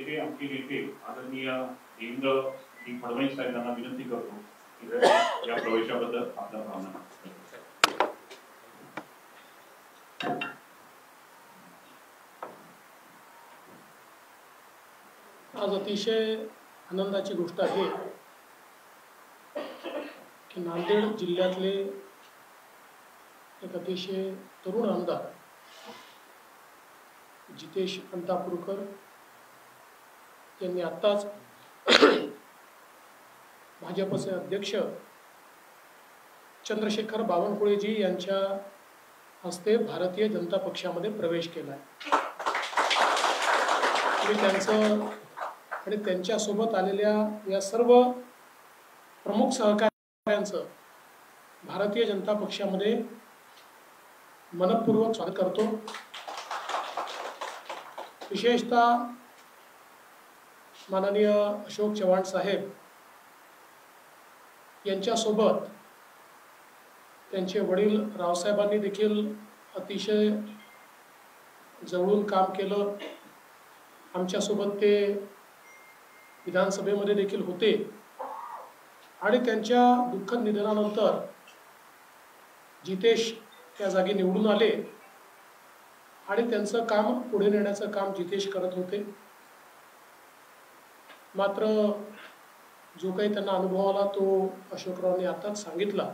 आमचे नेते आदरणीय देवेंद्र फडणवीस साहेबांना विनंती करतो की या प्रवेशाबद्दल आपल्या भावना. आज अतिशय आनंदाची गोष्ट आहे की नांदेड जिल्ह्यातले एक अतिशय तरुण आमदार जितेश अंतापूरकर यांनी आत्ताच भाजपचे अध्यक्ष चंद्रशेखर बावनकुळेजी यांच्या हस्ते भारतीय जनता पक्षामध्ये प्रवेश केला आहे. मी त्यांचं आणि त्यांच्यासोबत आलेल्या या सर्व प्रमुख सहकाऱ्यांचं भारतीय जनता पक्षामध्ये मनपूर्वक स्वागत करतो. विशेषतः माननीय अशोक चव्हाण साहेब यांच्यासोबत त्यांचे वडील रावसाहेबांनी देखील अतिशय जवळून काम केलं. आमच्यासोबत ते विधानसभेमध्ये देखील होते आणि त्यांच्या दुःखद निधनानंतर जितेश त्या जागी निवडून आले आणि त्यांचं काम पुढे नेण्याचं काम जितेश करत होते. मात्र जो काही त्यांना अनुभव आला तो अशोकरावांनी आताच सांगितला.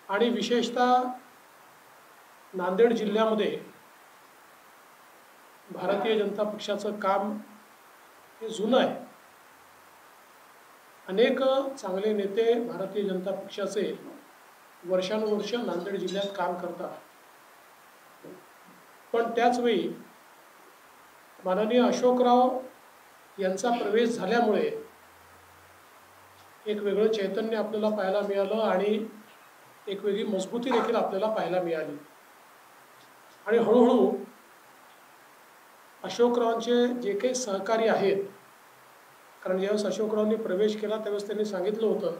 आणि विशेषतः नांदेड जिल्ह्यामध्ये भारतीय जनता पक्षाचं काम हे जुनं आहे. अनेक चांगले नेते भारतीय जनता पक्षाचे वर्षानुवर्ष नांदेड जिल्ह्यात काम करतात. पण त्याचवेळी माननीय अशोकराव यांचा प्रवेश झाल्यामुळे एक वेगळं चैतन्य आपल्याला पाहायला मिळालं आणि एक वेगळी मजबूती देखील आपल्याला पाहायला मिळाली. आणि हळूहळू अशोकरावांचे जे काही सहकारी आहेत, कारण ज्यावेळेस अशोकरावांनी प्रवेश केला त्यावेळेस त्यांनी सांगितलं होतं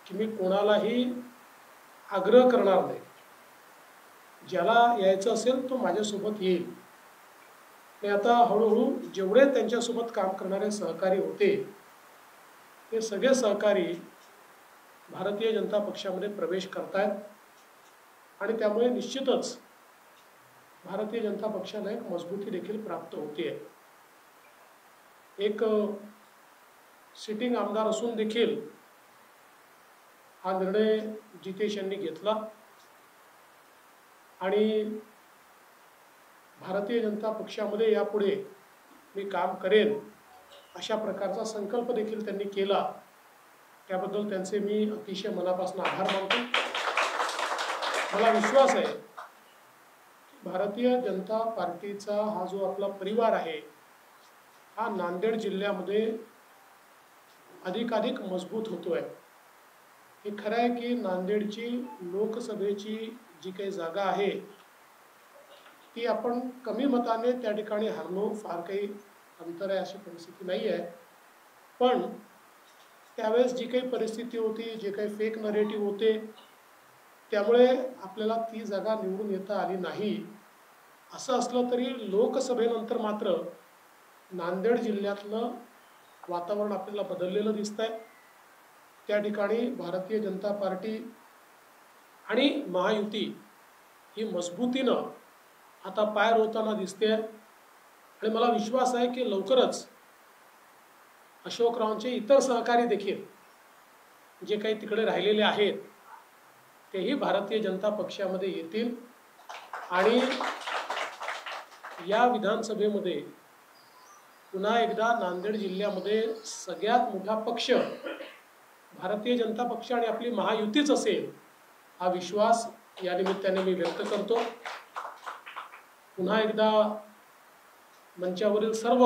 की मी कोणालाही आग्रह करणार नाही, ज्याला यायचं असेल तो माझ्यासोबत येईल. आणि आता हळूहळू जेवढे त्यांच्यासोबत काम करणारे सहकारी होते ते सगळे सहकारी भारतीय जनता पक्षामध्ये प्रवेश करतायत आणि त्यामुळे निश्चितच भारतीय जनता पक्षाला एक मजबूती देखील प्राप्त होते. एक सिटिंग आमदार असून देखील हा निर्णय जितेश यांनी घेतला आणि भारतीय जनता पक्षामध्ये यापुढे मी काम करेन अशा प्रकारचा संकल्प देखील त्यांनी केला. त्याबद्दल त्यांचे मी अतिशय मनापासून आभार मानतो. मला विश्वास आहे भारतीय जनता पार्टीचा हा जो आपला परिवार आहे हा नांदेड जिल्ह्यामध्ये अधिकाधिक मजबूत होतोय. हे खरं आहे की नांदेडची लोकसभेची जी काही जागा आहे ती आपण कमी मताने त्या ठिकाणी हरलो. फार काही अंतर आहे अशी परिस्थिती नाही आहे. पण त्यावेळेस जी काही परिस्थिती होती, जे काही फेक नरेटिव्ह होते, त्यामुळे आपल्याला ती जागा निवडून येता आली नाही. असं असलं तरी लोकसभेनंतर मात्र नांदेड जिल्ह्यातलं वातावरण आपल्याला बदललेलं दिसतंय. त्या ठिकाणी भारतीय जनता पार्टी आणि महायुती ही मजबूतीनं आता पाय रोवताना दिसते. आणि मला विश्वास आहे की लवकरच अशोकरावांचे इतर सहकारी देखील जे काही तिकडे राहिलेले आहेत तेही भारतीय जनता पक्षामध्ये येतील आणि या विधानसभेमध्ये पुन्हा एकदा नांदेड जिल्ह्यामध्ये सगळ्यात मोठा पक्ष भारतीय जनता पक्ष आणि आपली महायुतीच असेल हा विश्वास या निमित्ताने मी व्यक्त करतो. पुन्हा एकदा मंचावरील सर्व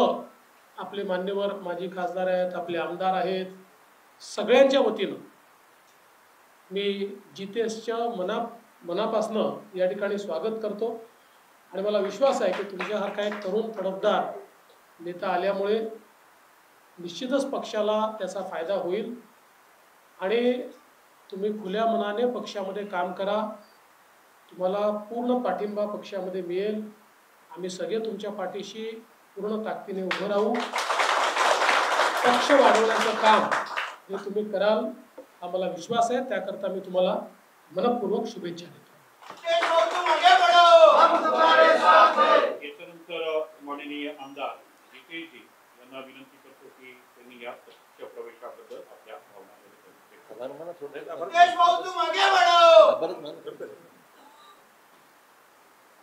आपले मान्यवर माजी खासदार आहेत, आपले आमदार आहेत, सगळ्यांच्या वतीनं मी जितेशच्या मनापासनं या ठिकाणी स्वागत करतो. आणि मला विश्वास आहे की तुमच्यासारखा एक तरुण तडफदार नेता आल्यामुळे निश्चितच पक्षाला त्याचा फायदा होईल आणि तुम्ही खुल्या मनाने पक्षामध्ये काम करा. तुम्हाला पूर्ण पाठिंबा पक्षामध्ये मिळेल. आम्ही सगळे तुमच्या पाठीशी पूर्ण ताकदीने उभं राहू पक्ष वाढवण्याचं काम जे तुम्ही कराल हा मला विश्वास आहे. त्याकरता मी तुम्हाला मनपूर्वक शुभेच्छा देतो. याच्यानंतर माननीय आमदार जितेशजी यांना विनंती करतो की त्यांनी या पक्ष प्रवेशाबद्दल आपल्या भावना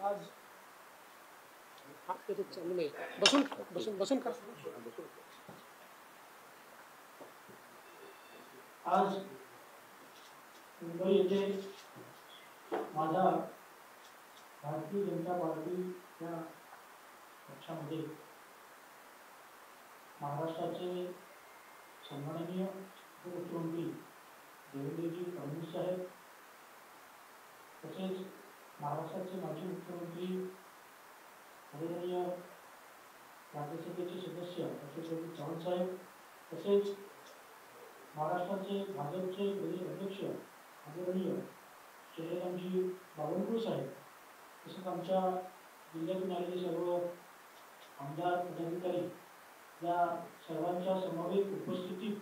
आज ते चालू नाही. बसून बसून बसून का आज मुंबई येथे माझा भारतीय जनता पार्टी या पक्षामध्ये महाराष्ट्राचे सन्माननीय उपमुख्यमंत्री देवेंद्रजी फडणवीस साहेब तसेच महाराष्ट्राचे माजी मुख्यमंत्री आदरणीय राज्यसभेचे सदस्य अशोकराव चव्हाण साहेब तसेच महाराष्ट्राचे भाजपचे प्रदेश अध्यक्ष आदरणीय चंद्रकांतजी बावनकुळे साहेब तसेच आमच्या जिल्ह्यातून आलेले सर्व आमदार पदाधिकारी या सर्वांच्या समवेत उपस्थितीत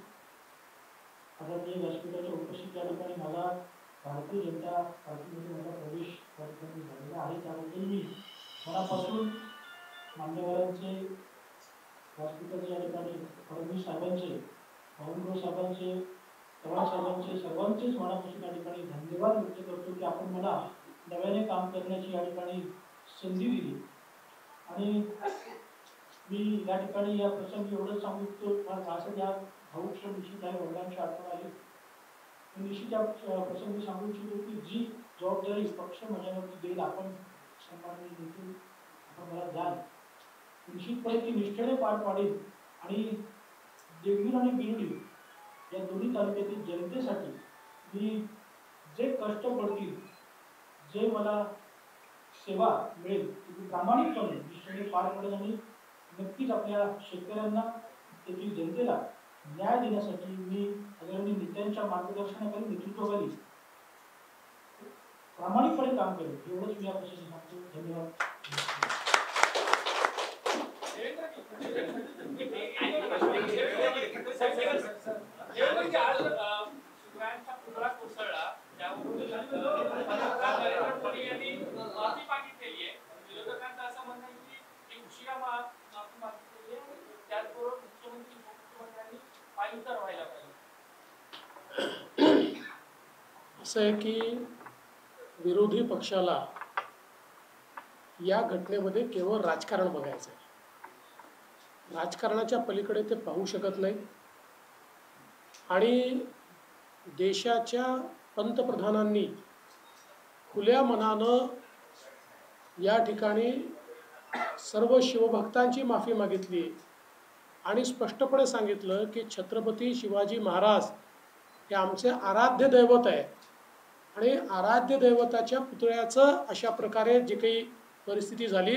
आदरणीय व्यासपीठाच्या उपस्थित या ठिकाणी मला भारतीय जनता पार्टीमध्ये माझा प्रवेश या ठिकाणी झालेला आहे. त्याबद्दल मी मनापासून मान्यवरांचे व्यासपीठाचे या ठिकाणी फडणवीस साहेबांचे बावनकुळे साहेबांचे चव्हाण साहेबांचे सर्वांचेच मनापासून या ठिकाणी धन्यवाद व्यक्त करतो की आपण मला नव्याने काम करण्याची या ठिकाणी संधी दिली. आणि मी या ठिकाणी या प्रसंगी एवढं सांगू इच्छितो असं या भाऊक क्षण निश्चित आहे वडिलांची आठवण आली निश्चित या प्रसंगी सांगू इच्छितो की जी जबाबदारी पक्ष माझ्यावरती देईल आपण सन्माननीय नेते आपण मला द्याल निश्चितपणे ती निष्ठेने पार पाडेल आणि देवगीर आणि बिरोली या दोन्ही तालुक्यातील जनतेसाठी मी जे कष्ट पडतील जे मला सेवा मिळेल ती प्रामाणिकपणे निष्ठेने पार पडेल आणि नक्कीच आपल्या शेतकऱ्यांना तेथील जनतेला न्याय देण्यासाठी मी आदरणीय नेत्यांच्या मार्गदर्शनाखाली नेतृत्वाखाली प्रामाणिकपणे काम करेल एवढंच मी या प्रश्नाची सांगतो. धन्यवाद. असं आहे की विरोधी पक्षाला या घटनेमध्ये केवळ राजकारण बघायचं आहे. राजकारणाच्या पलीकडे ते पाहू शकत नाही आणि देशाच्या पंतप्रधानांनी खुल्या मनानं या ठिकाणी सर्व शिवभक्तांची माफी मागितली आणि स्पष्टपणे सांगितलं की छत्रपती शिवाजी महाराज हे आमचे आराध्य दैवत आहे आणि आराध्य दैवताच्या पुतळ्याचं अशा प्रकारे जी काही परिस्थिती झाली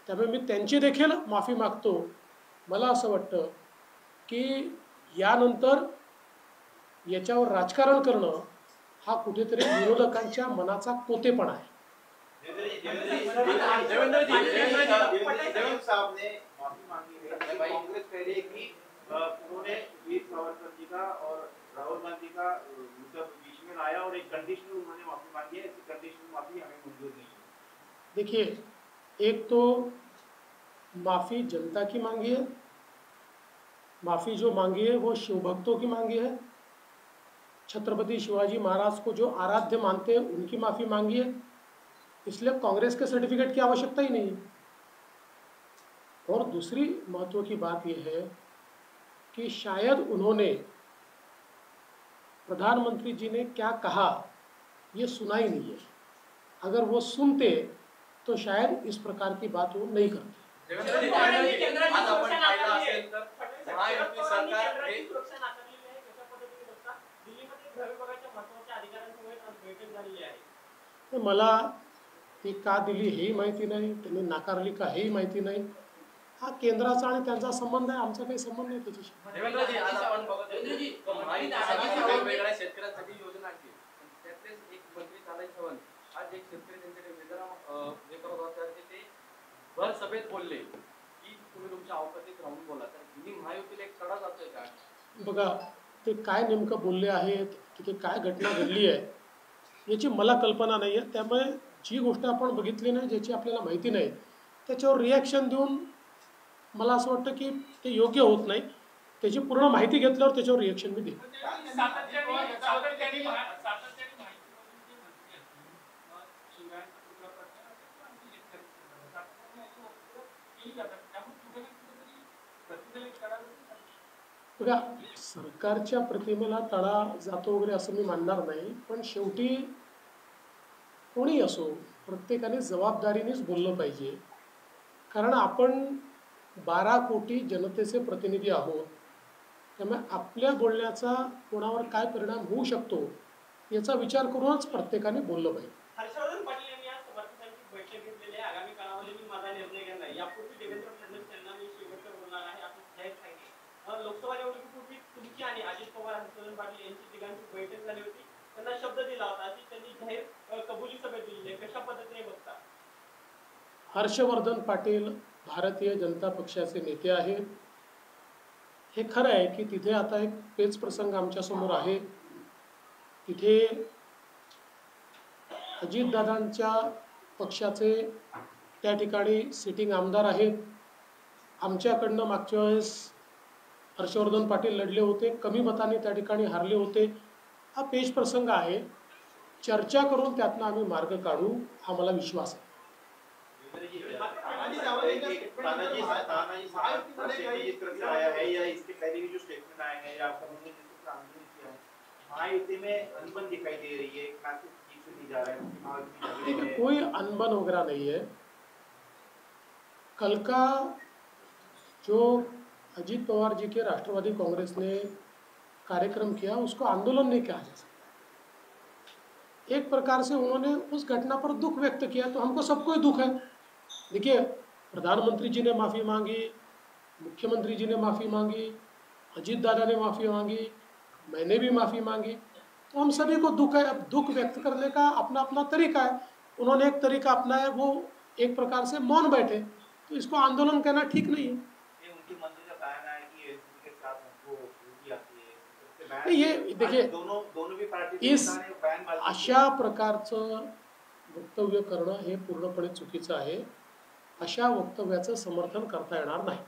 त्यामुळे मी त्यांची देखील माफी मागतो. मला असं वाटतं की यानंतर याच्यावर राजकारण करणं हा कुठेतरी विरोधकांच्या मनाचा कोतेपणा आहे. कांग्रेस कह रही है कि उन्होंने वीर सावरकर जी का और राहुल गांधी का मतलब बीच में लाया और एक कंडीशनल उन्होंने माफी मांगी है. ऐसी कंडीशनल माफी हमें मंजूर नहीं है. देखिए, एक तो माफ़ी जनता की मांगी है, माफ़ी जो मांगी है वो शिवभक्तों की मांगी है, छत्रपति शिवाजी महाराज को जो आराध्य मानते हैं उनकी माफ़ी मांगी है, इसलिए कांग्रेस के सर्टिफिकेट की आवश्यकता ही नहीं है. और दूसरी महत्व की बात यह है कि शायद उन्होंने प्रधानमंत्री जी ने क्या कहा ये सुना ही नहीं है. अगर वो सुनते तो शायद इस प्रकार की बात वो नहीं करते. मला ती का दिली हेही माहिती नाही, त्यांनी नाकारली का हेही माहिती नाही. हा केंद्राचा आणि त्यांचा संबंध आहे, आमचा काही संबंध नाही त्याच्याशी. देवेंद्रजी, आज आपण बघत वेगवेगळ्या शेतकऱ्यांसाठी योजना आहे, त्यातलेच एक मंत्री चालाय चव्हाण आज एक शेतकरी त्यांच्या निवेदन हे करत होते ते भर सभेत बोलले की तुम्ही बघा, ते काय नेमकं बोलले आहेत, तिथे काय घटना घडली आहे याची मला कल्पना नाही आहे. त्यामुळे जी गोष्ट आपण बघितली नाही, ज्याची आपल्याला माहिती नाही, त्याच्यावर रिॲक्शन देऊन मला असं वाटतं की ते योग्य होत नाही. त्याची पूर्ण माहिती घेतल्यावर त्याच्यावर रिॲक्शन मी देईन. बघा, सरकारच्या प्रतिमेला तडा जातो वगैरे असं मी मानणार नाही, पण शेवटी कोणी असो प्रत्येकाने जबाबदारीनेच बोललं पाहिजे. कारण आपण 12 कोटी जनतेचे प्रतिनिधी आहोत. त्यामुळे आपल्या बोलण्याचा कोणावर काय परिणाम होऊ शकतो याचा विचार करूनच प्रत्येकाने बोललं पाहिजे. हर्षवर्धन पाटील यांनी आज समर्थकांची बैठक घेतलेली आहे. आगामी काळामध्ये मी माझा निर्णय घेणार. यापूर्वी देवेंद्र फडणवीस यांना मी शेवटचं बोलणार आहे असं जाहीर सांगितले. लोकसभा निवडणुकीपूर्वी तुमची आणि अजित पवार, हर्षवर्धन पाटील यांची तिघांची बैठक झाली होती. त्यांना शब्द दिला होता अशी त्यांनी जाहीर कबुली सभेत दिली आहे. कशा पद्धतीने बघता? हर्षवर्धन पाटील भारतीय जनता पक्षाचे नेते आहेत. हे खरं आहे की तिथे आता एक पेच प्रसंग आमच्यासमोर आहे. तिथे अजितदादांच्या पक्षाचे त्या ठिकाणी सिटिंग आमदार आहेत. आमच्याकडनं मागच्या वेळेस हर्षवर्धन पाटील लढले होते, कमी मताने त्या ठिकाणी हारले होते. हा पेच प्रसंग आहे. चर्चा करून त्यातनं आम्ही मार्ग काढू हा मला विश्वास आहे. तानाजी जिस तरफ से आया है या इसके पहले भी जो स्टेटमेंट आए हैं या आपका उन्होंने जिस आंदोलन किया है, महायुति में अनबन दिखाई दे रही है, मैसेज ठीक से नहीं जा रहा है, देखिए कोई अनबन वगैरह नहीं है. कल का जो अजीत पवार जी के राष्ट्रवादी कांग्रेस ने कार्यक्रम किया उसको आंदोलन नहीं कहा जा सकता. एक प्रकार से उन्होंने उस घटना पर दुख व्यक्त किया, तो हमको सबको ही दुख है. देखिए, प्रधानमंत्री जी ने माफ़ी मांगी, मुख्यमंत्री जी ने माफ़ी मांगी, अजीत दादा ने माफ़ी मांगी, मैंने भी माफ़ी मांगी. तो हम सभी को दुख है. अब दुख व्यक्त करने का अपना अपना तरीका है. उन्होंने एक तरीका अपनाया, वो एक प्रकार से मौन बैठे, तो इसको आंदोलन कहना ठीक नहीं है. उनकी मंत्री का कहना है कि के साथ हमको उल्टी आती है. नहीं, ये देखिए, दोनों भी पार्टी इस अशा प्रकारचं वक्तव्य करणं हे पूर्णपणे चुकीचं आहे. अशा वक्तव्याचं समर्थन करता येणार नाही.